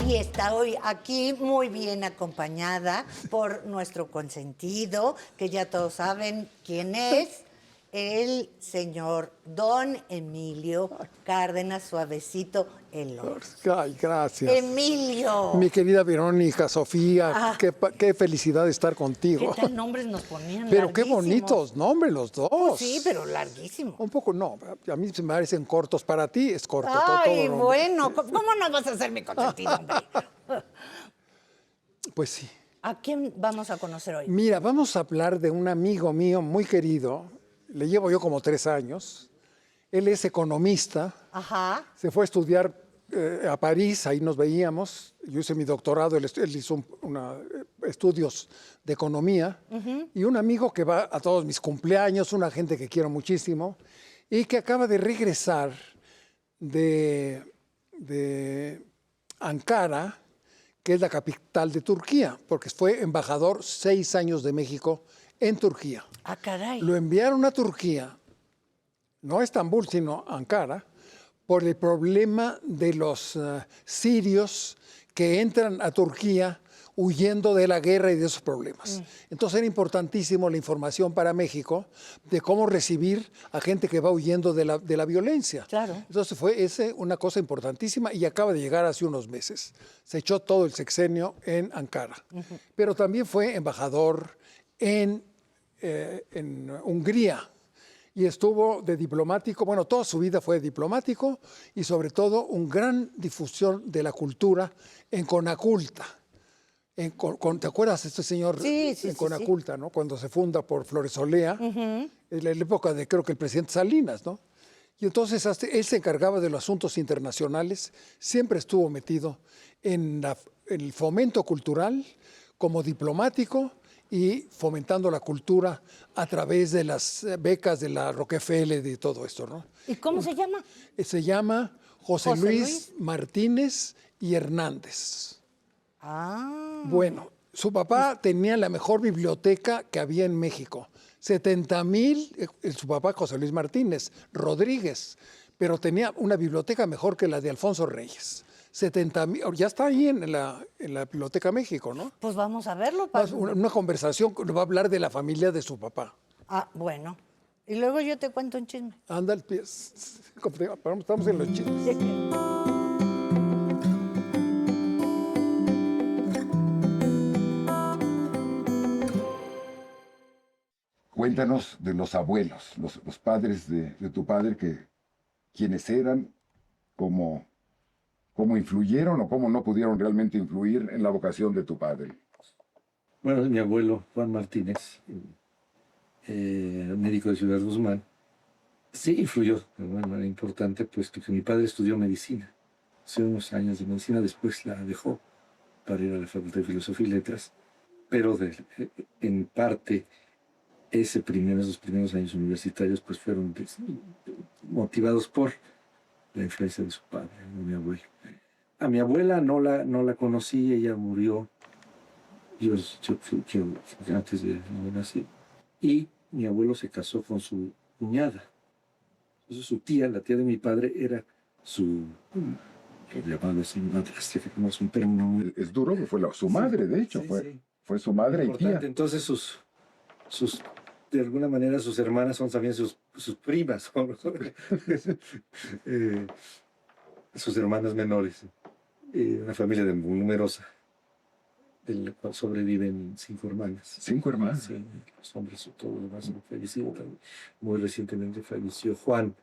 Y está hoy aquí muy bien acompañada por nuestro consentido, que ya todos saben quién es, el señor Don Emilio Cárdenas Suavecito Elor. Ay, gracias. Emilio. Mi querida Verónica, Sofía, Ah. qué felicidad estar ¿Qué contigo. tal nombres nos ponían? Pero qué Larguísimos. bonitos nombres los dos. Pues sí, pero larguísimo. Un poco no, a mí se me parecen cortos. Para ti es corto. Ay, todo bueno, ¿cómo no vas a ser mi consentido, hombre? Pues sí. ¿A quién vamos a conocer hoy? Mira, vamos a hablar de un amigo mío muy querido. Le llevo yo como 3 años. Él es economista. Ajá. Se fue a estudiar a París, ahí nos veíamos. Yo hice mi doctorado, él hizo estudios de economía. Y un amigo que va a todos mis cumpleaños, una gente que quiero muchísimo, y que acaba de regresar de Ankara, que es la capital de Turquía, porque fue embajador 6 años de México en Turquía. Ah, caray. Lo enviaron a Turquía, no a Estambul, sino a Ankara, por el problema de los sirios que entran a Turquía huyendo de la guerra y de esos problemas. Entonces era importantísimo la información para México de cómo recibir a gente que va huyendo de la violencia. Claro. Entonces fue una cosa importantísima y acaba de llegar hace unos meses. Se echó todo el sexenio en Ankara. Pero también fue embajador en Hungría. Y estuvo de diplomático, bueno, toda su vida fue diplomático y sobre todo una gran difusión de la cultura en Conaculta. ¿Te acuerdas de este señor Sí, sí, en sí, Conaculta, ¿no? Cuando se funda por Floresolea, en la época de creo que el presidente Salinas, ¿no? Y entonces él se encargaba de los asuntos internacionales, siempre estuvo metido en el fomento cultural como diplomático y fomentando la cultura a través de las becas de la Rockefeller y todo esto, ¿no? ¿Y cómo se llama? Se llama José José Luis Luis Martínez y Hernández. Ah. Bueno, su papá tenía la mejor biblioteca que había en México. 70,000, su papá José Luis Martínez Rodríguez, pero tenía una biblioteca mejor que la de Alfonso Reyes. 70,000, ya está ahí en la Biblioteca México, ¿no? Pues vamos a verlo. Una conversación que va a hablar de la familia de su papá. Ah, bueno. Y luego yo te cuento un chisme. Anda, estamos en los chismes. Cuéntanos de los abuelos, los padres de tu padre, quiénes eran, cómo influyeron o cómo no pudieron realmente influir en la vocación de tu padre. Bueno, mi abuelo Juan Martínez, médico de Ciudad Guzmán, sí influyó de una manera importante, puesto que mi padre estudió medicina. Hace unos años de medicina, después la dejó para ir a la Facultad de Filosofía y Letras, pero en parte esos primeros años universitarios pues fueron motivados por la influencia de su padre, de mi abuelo. A mi abuela no la conocí, ella murió yo antes de nacer. Y mi abuelo se casó con su cuñada. Entonces su tía, la tía de mi padre, era su llamado así, madrastra, como es un término. Es duro, que fue su madre, de hecho, Sí, fue, sí. fue su madre y tía. Entonces de alguna manera sus hermanas son también sus primas, sus hermanas menores. Una familia muy numerosa, del cual sobreviven 5 hermanas. 5 hermanas. Sí, los hombres, todos los demás han fallecido. Muy recientemente falleció Juan,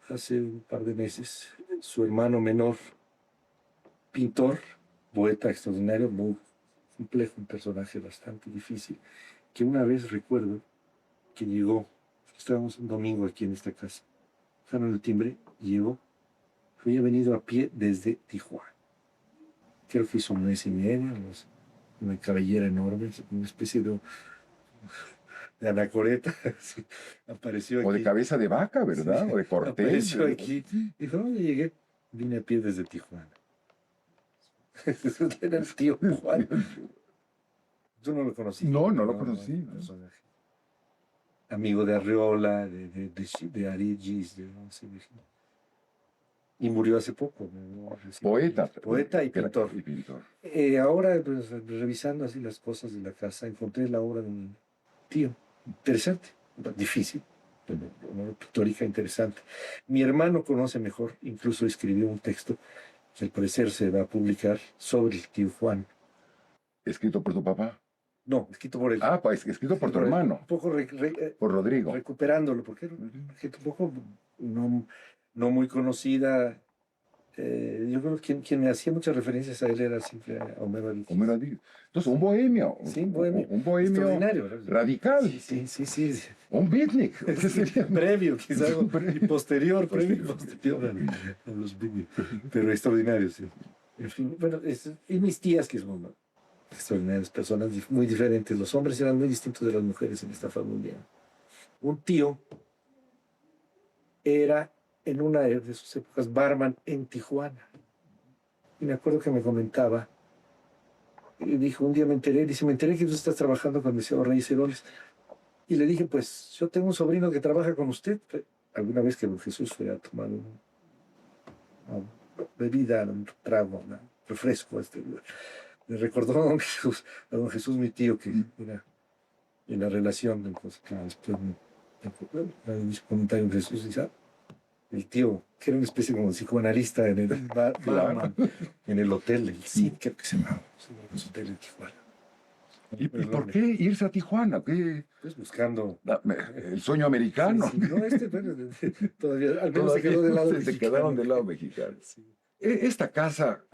hace un par de meses. Su hermano menor, pintor, poeta extraordinario, muy complejo, un personaje bastante difícil, que una vez recuerdo que llegó, estábamos un domingo aquí en esta casa, dejaron el timbre, llegó, había venido a pie desde Tijuana. Creo que hizo 1 mes y medio, una cabellera enorme, una especie de anacoreta, apareció aquí. O de cabeza de vaca, ¿verdad? Sí, o de cortés. apareció aquí. Dijo, ¿dónde llegué? Vine a pie desde Tijuana. Era el tío Juan. ¿Tú no lo conocías? No, no lo conocí. No, personaje. Amigo de Arreola, de Arigis, y murió hace poco. ¿No? Poeta y pintor. Y pintor. Ahora, pues, revisando así las cosas de la casa, encontré la obra de un tío. Interesante, difícil, pero una pictórica interesante. Mi hermano conoce mejor, incluso escribió un texto que al parecer se va a publicar sobre el tío Juan. ¿Escrito por tu papá? No, escrito por él. Ah, pues escrito por tu hermano. Un poco Por Rodrigo. recuperándolo, porque era gente un poco no muy conocida. Yo creo que quien me hacía muchas referencias a él era siempre a Homero Adicto. Homero Adicto. Entonces, un bohemio. Sí, un bohemio. Un bohemio Extraordinario, ¿verdad? radical. Sí. Un beatnik. ¿Qué sería? Previo, quizás, y posterior, Posterior. posterior a los beatniks. Pero extraordinario, sí. En fin, bueno, y mis tías, que son extraordinarias personas, muy diferentes. Los hombres eran muy distintos de las mujeres en esta familia. Un tío era, en una de sus épocas, barman en Tijuana. Y me acuerdo que me comentaba, y dijo, un día me enteré que tú estás trabajando con el señor Reyes Heroles. Y le dije, pues, yo tengo un sobrino que trabaja con usted. Alguna vez que don Jesús fue a tomar una bebida, un trago, un refresco, le recordó a don Jesús, mi tío, que era en la relación, entonces, claro, después me hizo un comentario de Jesús, dice, el tío, que era una especie como de psicoanalista en el barman, en el hotel, el Cid, creo que se llamaba, el hotel en Tijuana. ¿Y por qué irse a Tijuana? ¿Qué? Pues buscando El sueño americano. Sí, no, bueno, todavía, al menos se quedó del lado se mexicano. quedaron del lado mexicano. Sí. Esta casa,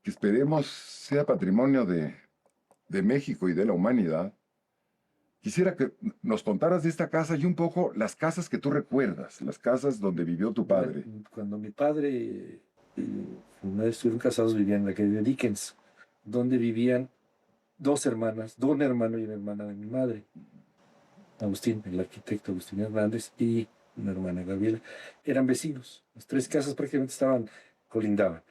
que esperemos sea patrimonio de México y de la humanidad, quisiera que nos contaras de esta casa y un poco las casas que tú recuerdas, las casas donde vivió tu padre. Cuando mi padre y mi madre estuvieron casados, vivían en la calle de Dickens, donde vivían dos hermanas, un hermano y una hermana de mi madre. Agustín, el arquitecto Agustín Hernández, y una hermana, Gabriela, eran vecinos. Las tres casas prácticamente colindaban.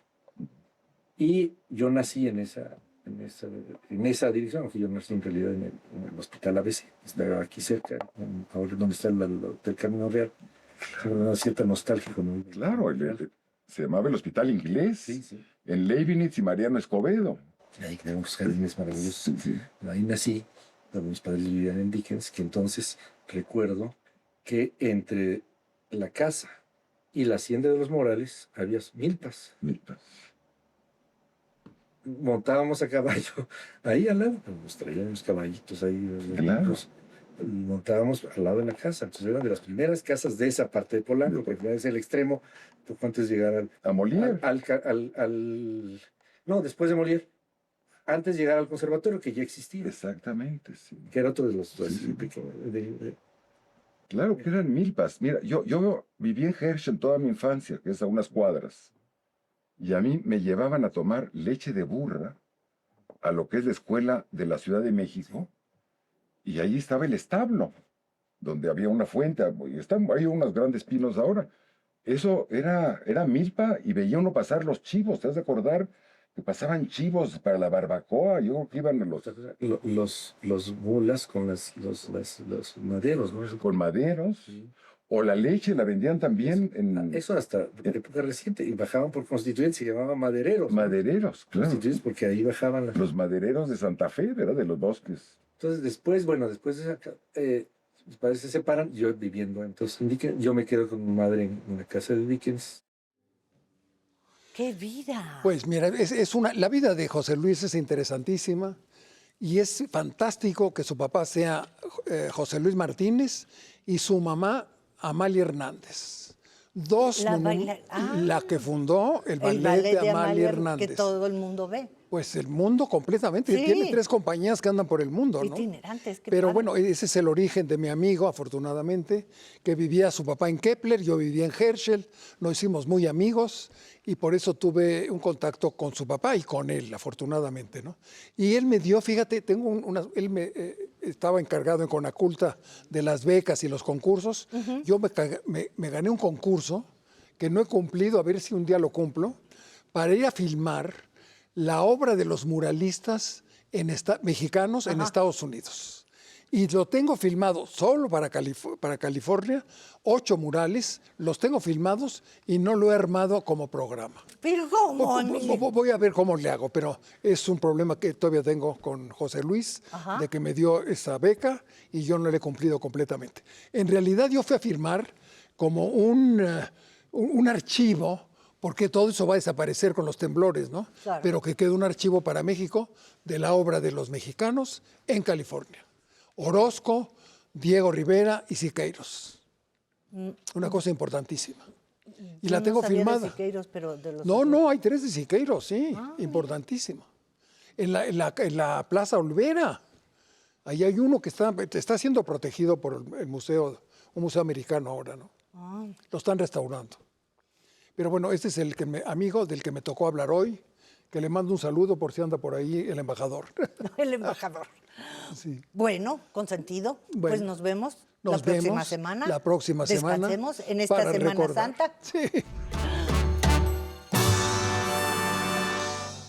Y yo nací en esa dirección, aunque yo nací en realidad en el Hospital ABC, está aquí cerca, ahora donde está el Hotel Camino Real. Tengo una cierta nostalgia con Claro, se llamaba el Hospital Inglés, Sí. en Leibniz y Mariano Escobedo. Ahí tenemos jardines maravillosos. Sí. Ahí nací, mis padres vivían en Dickens, que entonces recuerdo que entre la casa y la hacienda de los Morales había milpas. Montábamos a caballo ahí al lado, nos traían los caballitos ahí. Claro. Y montábamos al lado de la casa. Entonces eran de las primeras casas de esa parte de Polanco, porque es el extremo, poco antes de llegar A Molière. No, después de Molière. Antes de llegar al conservatorio, que ya existía. Exactamente, sí. Que era otro de los Sí. pequeños. Claro que eran milpas. Mira, yo viví en Herschel toda mi infancia, que es a unas cuadras. Y a mí me llevaban a tomar leche de burra a lo que es la escuela de la Ciudad de México. Y ahí estaba el establo, donde había una fuente. Hay unos grandes pinos ahora. Eso era milpa y veía uno pasar los chivos. ¿Te has de acordar? Que pasaban chivos para la barbacoa. Yo creo que iban Los mulas con los maderos, ¿no? con maderos. Sí. O la leche la vendían también en Eso hasta época reciente. Y bajaban por Constituyentes, se llamaban madereros. madereros, claro. Constituyentes, porque ahí bajaban Los madereros de Santa Fe, ¿verdad? De los bosques. Entonces, después de esa, mis padres se separan, yo viviendo entonces en Dickens, yo me quedo con mi madre en una casa de Dickens. ¡Qué vida! Pues mira, la vida de José Luis es interesantísima y es fantástico que su papá sea José Luis Martínez y su mamá Amalia Hernández. La que fundó el ballet de Amalia Hernández. Que todo el mundo ve. Pues el mundo completamente. Sí. Tiene 3 compañías que andan por el mundo, ¿no? Itinerantes, qué Pero padre. bueno, ese es el origen de mi amigo, afortunadamente, que vivía su papá en Kepler, yo vivía en Herschel, nos hicimos muy amigos y por eso tuve un contacto con su papá y con él, afortunadamente, ¿no? Y él me dio, fíjate, él estaba encargado en Conaculta de las becas y los concursos. Yo me gané un concurso que no he cumplido, a ver si un día lo cumplo, para ir a filmar la obra de los muralistas mexicanos en Estados Unidos. Y lo tengo filmado solo para California, 8 murales, los tengo filmados y no lo he armado como programa. Pero ¿cómo, Emilio? Voy a ver cómo le hago, pero es un problema que todavía tengo con José Luis, Ajá. de que me dio esa beca y yo no le he cumplido completamente. En realidad yo fui a firmar como un archivo, porque todo eso va a desaparecer con los temblores, ¿no? Claro. Pero que quede un archivo para México de la obra de los mexicanos en California. Orozco, Diego Rivera y Siqueiros. Una cosa importantísima. Y Yo la no tengo sabía de filmada. Siqueiros, pero de los No, otros. no, hay 3 de Siqueiros, sí, importantísimo. En la Plaza Olvera, ahí hay uno que está siendo protegido por el museo, un museo americano ahora, ¿no? Lo están restaurando. Pero bueno, este es el amigo del que me tocó hablar hoy, que le mando un saludo por si anda por ahí el embajador. El embajador. Sí. Bueno, consentido. Bueno, Pues nos vemos Nos la próxima vemos semana. la próxima semana Descansemos en esta para Semana recordar. Santa. Sí.